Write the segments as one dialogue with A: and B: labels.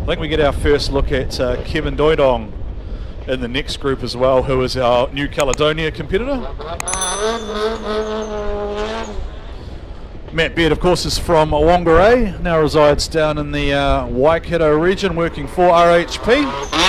A: think we get our first look at Kevin Doidong in the next group as well, who is our New Caledonia competitor. Matt Beard, of course, is from Whangarei, now resides down in the Waikato region working for RHP.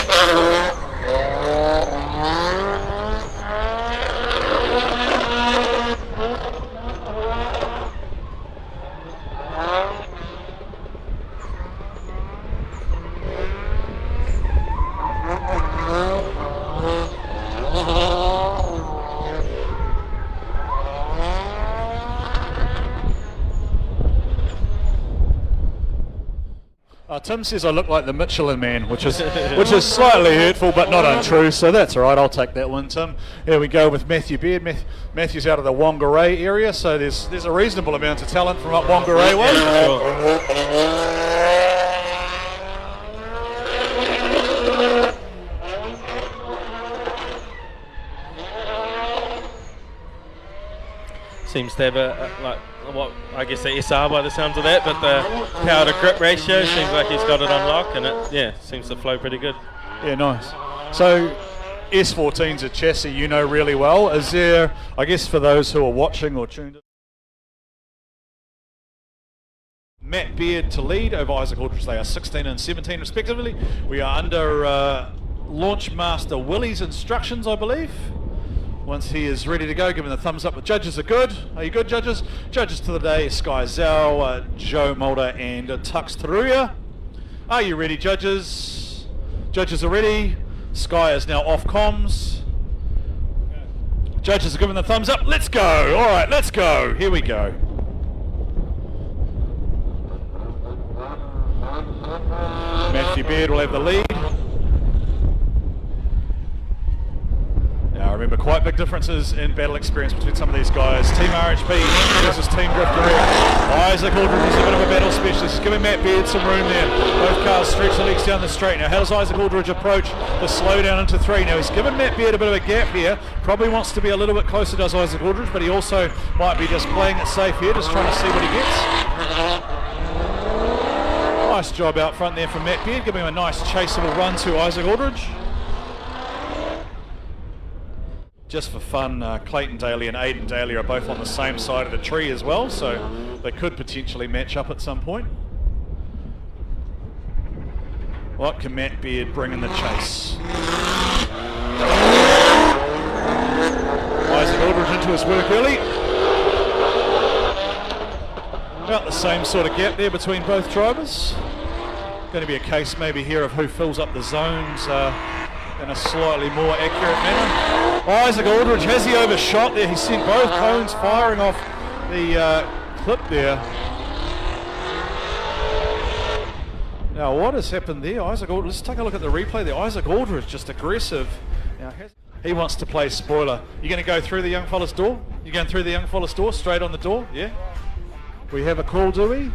A: Tim says I look like the Michelin Man, which is slightly hurtful but not untrue, so that's all right, I'll take that one, Tim. Here we go with Matthew Beard. Matthew's out of the Whangarei area, so there's a reasonable amount of talent from up Whangarei way.
B: Seems to have what I guess the SR by the sounds of that, but the power to grip ratio seems like he's got it on lock, and it seems to flow pretty good. Yeah,
A: nice. So S14's a chassis you know really well. Is there, I guess for those who are watching or tuned in, Matt Beard to lead over Isaac Aldridge. They are 16 and 17 respectively. We are under Launchmaster Willie's instructions, I believe. Once he is ready to go, give him the thumbs up. The judges are good. Are you good, judges? Judges to the day, Sky Zhao, Joe Mulder and Tux Taruya. Are you ready, judges? Judges are ready. Sky is now off comms. Judges are giving the thumbs up. Let's go. All right, let's go. Here we go. Matthew Beard will have the lead. Now remember, quite big differences in battle experience between some of these guys. Team RHP versus Team Drift Direct. Isaac Aldridge is a bit of a battle specialist. He's giving Matt Beard some room there. Both cars stretch the legs down the straight. Now how does Isaac Aldridge approach the slowdown into 3? Now he's given Matt Beard a bit of a gap here. Probably wants to be a little bit closer, does Isaac Aldridge, but he also might be just playing it safe here, just trying to see what he gets. Nice job out front there from Matt Beard, giving him a nice chaseable run to Isaac Aldridge. Just for fun, Clayton Daly and Aidan Daly are both on the same side of the tree as well, so they could potentially match up at some point. What can Matt Beard bring in the chase? Isaac Aldridge into his work early. About the same sort of gap there between both drivers. Going to be a case maybe here of who fills up the zones in a slightly more accurate manner. Isaac Aldridge, has he overshot there? He's sent both cones firing off the clip there. Now what has happened there? Isaac Aldridge, let's take a look at the replay there. Isaac Aldridge just aggressive. Now he wants to play spoiler. You're going to go through the young fella's door? You're going through the young fella's door, straight on the door? Yeah? We have a call, do we?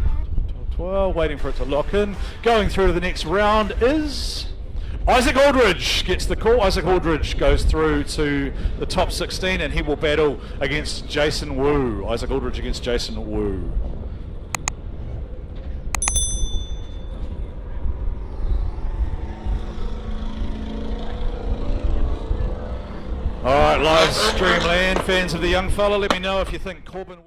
A: 12, waiting for it to lock in. Going through to the next round is Isaac Aldridge gets the call. Isaac Aldridge goes through to the top 16 and he will battle against Jason Wu. Isaac Aldridge against Jason Wu. All right, live stream land, fans of the young fella, let me know if you think Corbin